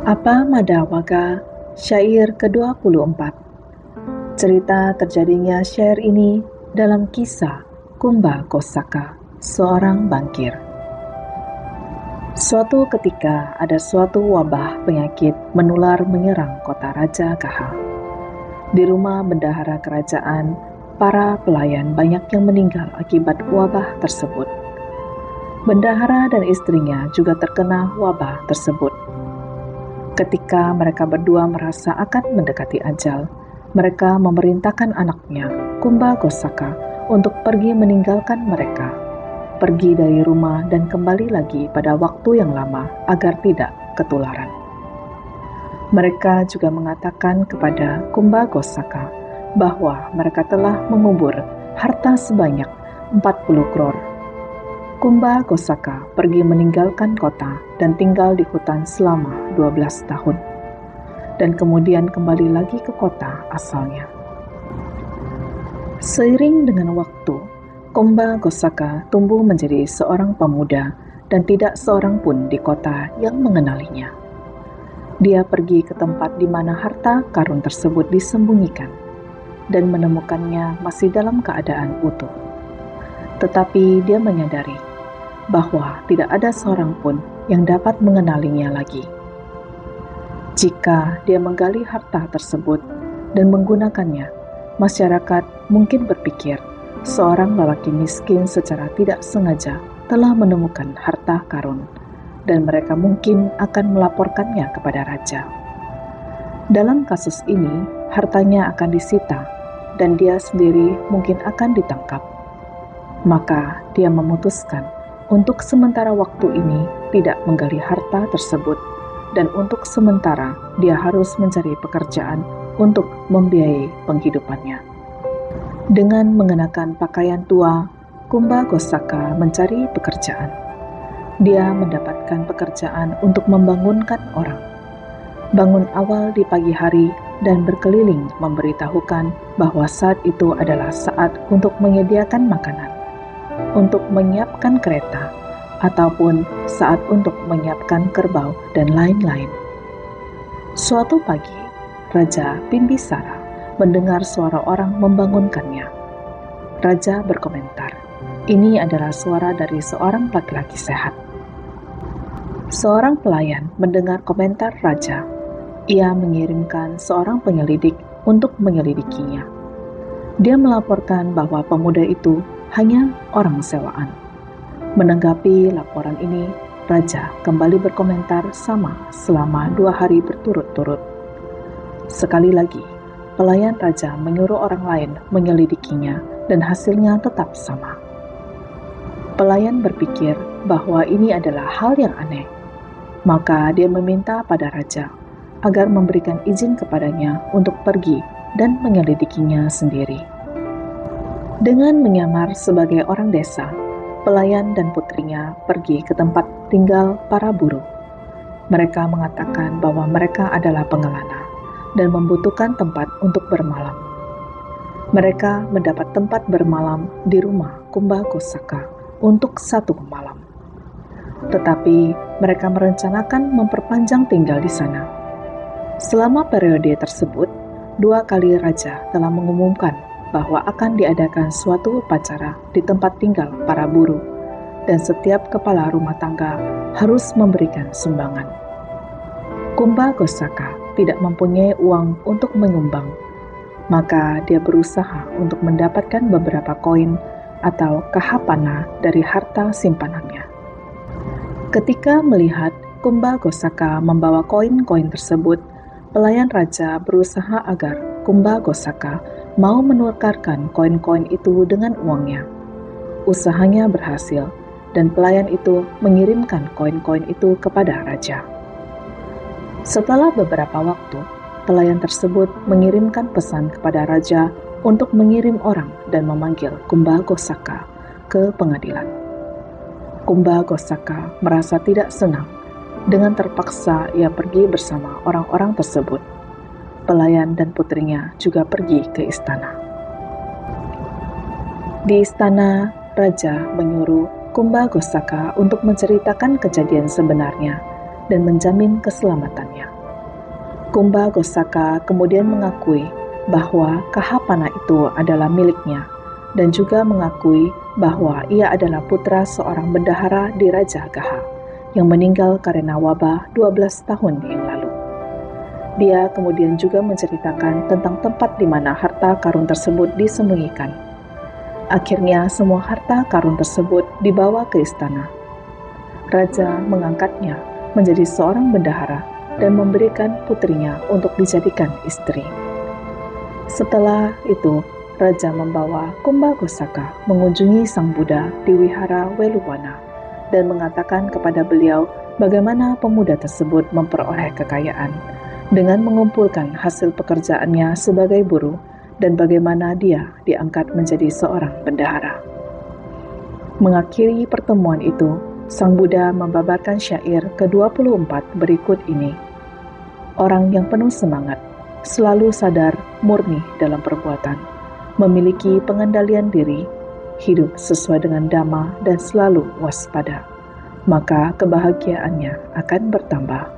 Apa Madawaga, syair ke-24. Cerita terjadinya syair ini dalam kisah Kumba Kosaka, seorang bangkir. Suatu ketika ada suatu wabah penyakit menular menyerang kota Raja Gaha. Di rumah bendahara kerajaan, para pelayan banyak yang meninggal akibat wabah tersebut. Bendahara dan istrinya juga terkena wabah tersebut. Ketika mereka berdua merasa akan mendekati ajal, mereka memerintahkan anaknya, Kumba Kosaka, untuk pergi meninggalkan mereka, pergi dari rumah dan kembali lagi pada waktu yang lama agar tidak ketularan. Mereka juga mengatakan kepada Kumba Kosaka bahwa mereka telah mengubur harta sebanyak 40 crore. Kumba Kosaka pergi meninggalkan kota dan tinggal di hutan selama 12 tahun, dan kemudian kembali lagi ke kota asalnya. Seiring dengan waktu, Kumba Kosaka tumbuh menjadi seorang pemuda dan tidak seorang pun di kota yang mengenalinya. Dia pergi ke tempat di mana harta karun tersebut disembunyikan dan menemukannya masih dalam keadaan utuh. Tetapi dia menyadari bahwa tidak ada seorang pun yang dapat mengenalinya lagi. Jika dia menggali harta tersebut dan menggunakannya, masyarakat mungkin berpikir seorang lelaki miskin secara tidak sengaja telah menemukan harta karun, dan mereka mungkin akan melaporkannya kepada raja. Dalam kasus ini, hartanya akan disita dan dia sendiri mungkin akan ditangkap. Maka dia memutuskan untuk sementara waktu ini tidak menggali harta tersebut, dan untuk sementara dia harus mencari pekerjaan untuk membiayai penghidupannya. Dengan mengenakan pakaian tua, Kumba Kosaka mencari pekerjaan. Dia mendapatkan pekerjaan untuk membangunkan orang. Bangun awal di pagi hari dan berkeliling memberitahukan bahwa saat itu adalah saat untuk menyediakan makanan, untuk menyiapkan kereta, ataupun saat untuk menyiapkan kerbau dan lain-lain. Suatu pagi, Raja Bimbisara mendengar suara orang membangunkannya. Raja berkomentar, "Ini adalah suara dari seorang laki-laki sehat." Seorang pelayan mendengar komentar raja. Ia mengirimkan seorang penyelidik untuk menyelidikinya. Dia melaporkan bahwa pemuda itu hanya orang sewaan. Menanggapi laporan ini, raja kembali berkomentar sama selama 2 hari berturut-turut. Sekali lagi, pelayan raja menyuruh orang lain menyelidikinya dan hasilnya tetap sama. Pelayan berpikir bahwa ini adalah hal yang aneh. Maka dia meminta pada raja agar memberikan izin kepadanya untuk pergi dan menyelidikinya sendiri. Dengan menyamar sebagai orang desa, pelayan dan putrinya pergi ke tempat tinggal para buruh. Mereka mengatakan bahwa mereka adalah pengelana dan membutuhkan tempat untuk bermalam. Mereka mendapat tempat bermalam di rumah Kumba Kosaka untuk 1 malam. Tetapi mereka merencanakan memperpanjang tinggal di sana. Selama periode tersebut, 2 kali raja telah mengumumkan bahwa akan diadakan suatu upacara di tempat tinggal para buruh, dan setiap kepala rumah tangga harus memberikan sumbangan. Kumba Kosaka tidak mempunyai uang untuk menyumbang, maka dia berusaha untuk mendapatkan beberapa koin atau kahapana dari harta simpanannya. Ketika melihat Kumba Kosaka membawa koin-koin tersebut, pelayan raja berusaha agar Kumba Kosaka mau menukarkan koin-koin itu dengan uangnya. Usahanya berhasil, dan pelayan itu mengirimkan koin-koin itu kepada raja. Setelah beberapa waktu, pelayan tersebut mengirimkan pesan kepada raja untuk mengirim orang dan memanggil Kumba Kosaka ke pengadilan. Kumba Kosaka merasa tidak senang. Dengan terpaksa ia pergi bersama orang-orang tersebut. Pelayan dan putrinya juga pergi ke istana. Di istana, raja menyuruh Kumba Kosaka untuk menceritakan kejadian sebenarnya dan menjamin keselamatannya. Kumba Gosaka kemudian mengakui bahwa Kahapana itu adalah miliknya dan juga mengakui bahwa ia adalah putra seorang bendahara di Raja Gaha yang meninggal karena wabah 12 tahun yang lalu. Dia kemudian juga menceritakan tentang tempat di mana harta karun tersebut disembunyikan. Akhirnya semua harta karun tersebut dibawa ke istana. Raja mengangkatnya menjadi seorang bendahara dan memberikan putrinya untuk dijadikan istri. Setelah itu, Raja membawa Kumba Gosaka mengunjungi Sang Buddha di Wihara Weluwana dan mengatakan kepada beliau bagaimana pemuda tersebut memperoleh kekayaan dengan mengumpulkan hasil pekerjaannya sebagai buruh dan bagaimana dia diangkat menjadi seorang bendahara. Mengakhiri pertemuan itu, Sang Buddha membabarkan syair ke-24 berikut ini. Orang yang penuh semangat, selalu sadar murni dalam perbuatan, memiliki pengendalian diri, hidup sesuai dengan dhamma dan selalu waspada, maka kebahagiaannya akan bertambah.